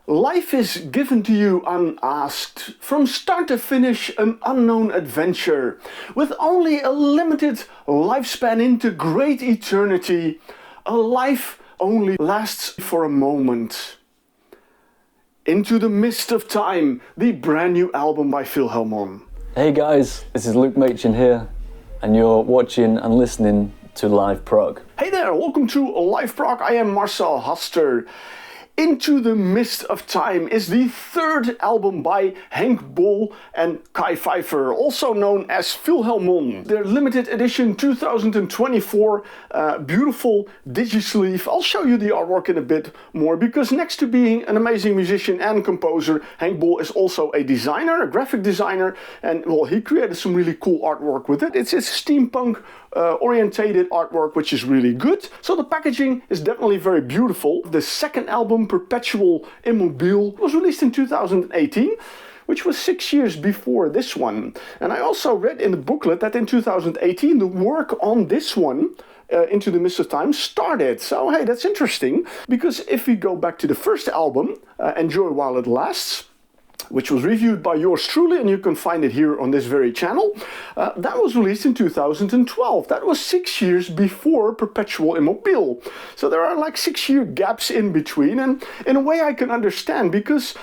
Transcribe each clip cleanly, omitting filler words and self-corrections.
Life is given to you unasked, from start to finish an unknown adventure, with only a limited lifespan into great eternity. A life only lasts for a moment. Into the Mist of Time, the brand new album by Philhelmon. Hey guys, this is Luke Machin here, and you're watching and listening to LiveProg. Hey there, welcome to LiveProg. I am Marcel Haster. Into the Mist of Time is the third album by Henk and Fifer, also known as Philhelmon. Their limited edition 2024 beautiful digi-sleeve. I'll show you the artwork in a bit more, because next to being an amazing musician and composer, Henk is also a designer, a graphic designer, and well, he created some really cool artwork with it. It's steampunk orientated artwork, which is really good. So the packaging is definitely very beautiful. The second album, Perpetual Immobile, was released in 2018, which was 6 years before this one. And I also read in the booklet that in 2018 the work on this one, Into the Mist of Time, started. So hey, that's interesting, because if we go back to the first album, Enjoy While It Lasts, which was reviewed by yours truly, and you can find it here on this very channel. That was released in 2012. That was 6 years before Perpetual Immobile. So there are like 6 year gaps in between, and in a way I can understand, because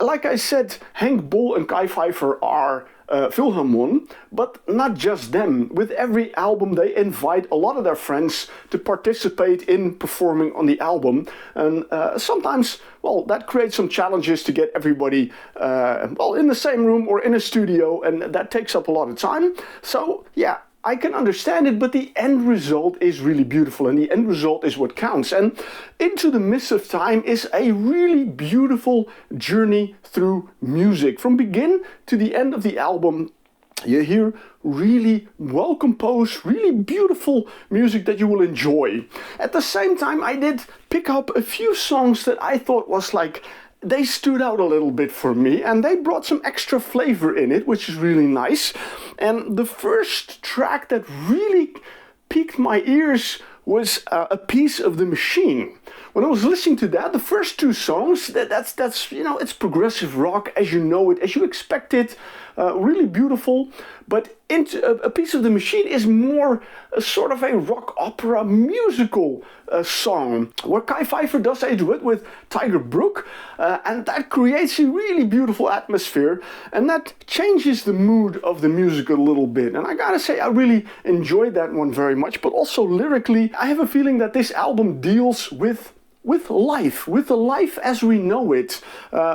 like I said, Henk and Fifer are Philhelmon, but not just them. With every album they invite a lot of their friends to participate in performing on the album, and sometimes, well, that creates some challenges to get everybody well, in the same room or in a studio, and that takes up a lot of time. So yeah, I can understand it, but the end result is really beautiful, and the end result is what counts. And Into the Mist of Time is a really beautiful journey through music. From begin to the end of the album, you hear really well composed, really beautiful music that you will enjoy. At the same time, I did pick up a few songs that I thought was like, they stood out a little bit for me, and they brought some extra flavor in it, which is really nice. And the first track that really piqued my ears was A Piece of the Machine. When I was listening to that, the first two songs, that's you know, it's progressive rock as you know it, as you expect it, really beautiful. But A Piece of the Machine is more a sort of a rock opera musical song, where Fifer does a duet with Tiger Brook, and that creates a really beautiful atmosphere, and that changes the mood of the music a little bit. And I gotta say, I really enjoyed that one very much. But also lyrically, I have a feeling that this album deals with the life as we know it,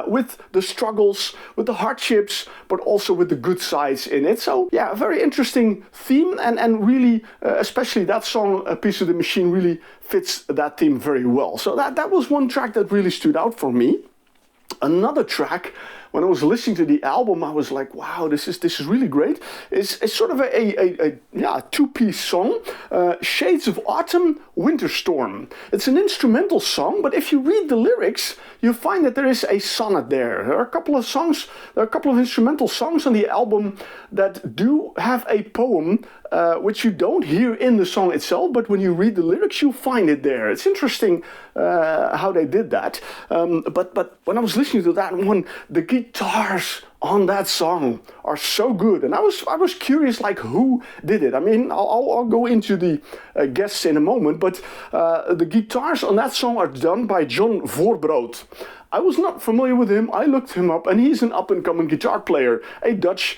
with the struggles, with the hardships, but also with the good sides in it. So yeah, a very interesting theme, and really, especially that song, A Piece of the Machine, really fits that theme very well. So that was one track that really stood out for me. Another track, when I was listening to the album, I was like, wow, this is really great. It's sort of a two-piece song, Shades of Autumn, Winter Storm. It's an instrumental song, but if you read the lyrics, you find that there is a sonnet there. There are a couple of instrumental songs on the album that do have a poem, which you don't hear in the song itself, but when you read the lyrics, you find it there. It's interesting how they did that. But when I was listening to that one, the guitars on that song are so good, and I was curious, like, who did it. I mean, I'll go into the guests in a moment, but the guitars on that song are done by John Voorbrood. I was not familiar with him. I looked him up, and he's an up-and-coming guitar player, a Dutch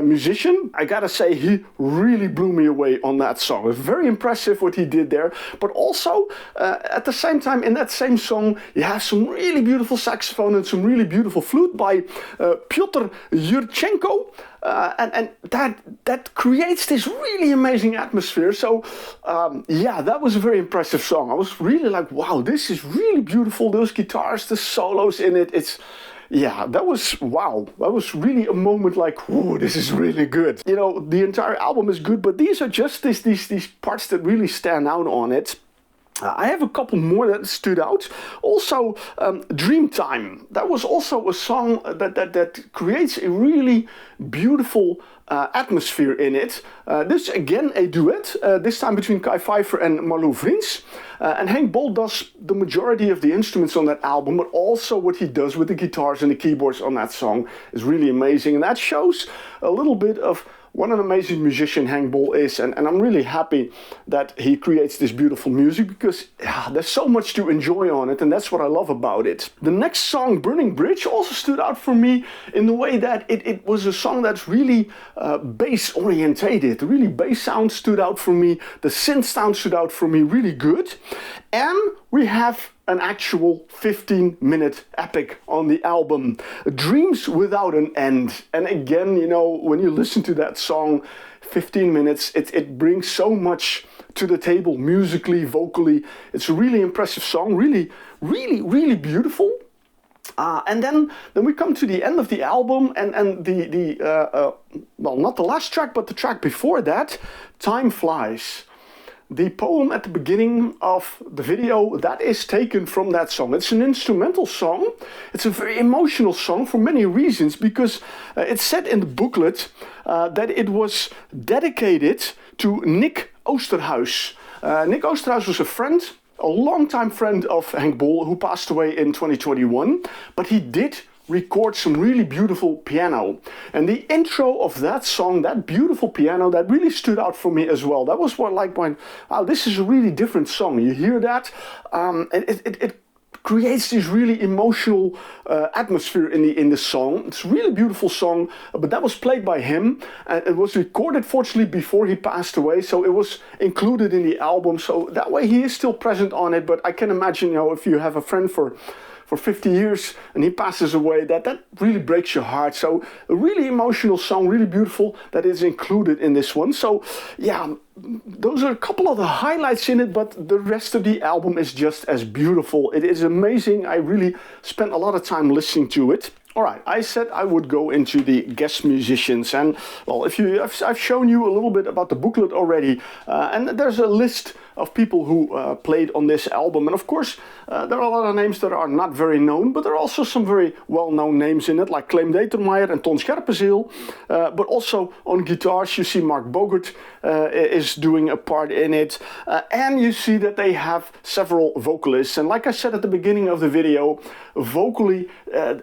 musician. I gotta say, he really blew me away on that song. It was very impressive what he did there. But also, at the same time, in that same song, you have some really beautiful saxophone and some really beautiful flute by Piotr Yurchenko. And that creates this really amazing atmosphere. So yeah, that was a very impressive song. I was really like, wow, this is really beautiful. Those guitars, the solos in it, yeah, that was, wow. That was really a moment like, whoa, this is really good. You know, the entire album is good, but these are just these parts that really stand out on it. I have a couple more that stood out. Also, Dreamtime. That was also a song that creates a really beautiful atmosphere in it. This again a duet, this time between Kai Fifer and Marlou Vriends. And Henk Bol does the majority of the instruments on that album, but also what he does with the guitars and the keyboards on that song is really amazing. And that shows a little bit of what an amazing musician Henk Bol is, and I'm really happy that he creates this beautiful music, because there's so much to enjoy on it, and that's what I love about it. The next song, Burning Bridge, also stood out for me in the way that it was a song that's really bass orientated. The really bass sound stood out for me, the synth sound stood out for me really good, and we have an actual 15-minute epic on the album, Dreams Without an End. And again, you know, when you listen to that song, 15 minutes, it brings so much to the table musically, vocally. It's a really impressive song, really, really, really beautiful. And then we come to the end of the album, and well, not the last track, but the track before that, Time Flies. The poem at the beginning of the video, that is taken from that song. It's an instrumental song. It's a very emotional song for many reasons, because it's said in the booklet that it was dedicated to Nick Oosterhuis. Nick Oosterhuis was a friend, a longtime friend of Henk Bol, who passed away in 2021, but he did record some really beautiful piano. And the intro of that song, that beautiful piano, that really stood out for me as well. That was what, like, wow, this is a really different song. You hear that, and it creates this really emotional atmosphere in the song. It's a really beautiful song, but that was played by him, and it was recorded fortunately before he passed away, so it was included in the album. So that way he is still present on it. But I can imagine, you know, if you have a friend for 50 years and he passes away, that really breaks your heart. So a really emotional song, really beautiful, that is included in this one. So yeah, those are a couple of the highlights in it, but the rest of the album is just as beautiful. It is amazing. I really spent a lot of time listening to it. Alright, I said I would go into the guest musicians, and well, I've shown you a little bit about the booklet already, and there's a list of people who played on this album, and of course there are a lot of names that are not very known, but there are also some very well-known names in it, like Clem Determeijer and Ton Scherpenzeel, but also on guitars you see Mark Bogert is doing a part in it, and you see that they have several vocalists, and like I said at the beginning of the video, vocally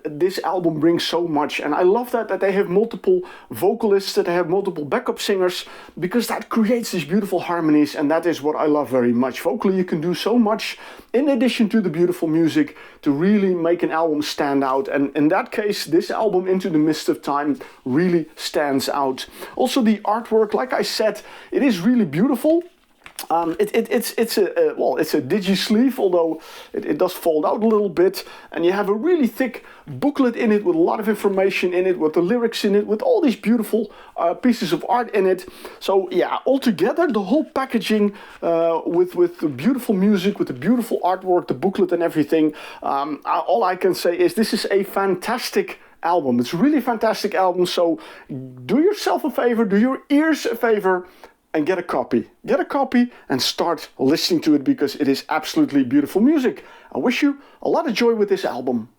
this album brings so much, and I love that they have multiple vocalists, that they have multiple backup singers, because that creates these beautiful harmonies, and that is what I love very much. Vocally you can do so much in addition to the beautiful music to really make an album stand out, and in that case this album Into the Mist of Time really stands out. Also the artwork, like I said, it is really beautiful. It's a digi sleeve, although it does fold out a little bit, and you have a really thick booklet in it with a lot of information in it, with the lyrics in it, with all these beautiful pieces of art in it. So yeah, altogether the whole packaging with the beautiful music, with the beautiful artwork, the booklet and everything, all I can say is this is a fantastic album. It's a really fantastic album, so do yourself a favor, do your ears a favor, and get a copy. Get a copy and start listening to it, because it is absolutely beautiful music. I wish you a lot of joy with this album.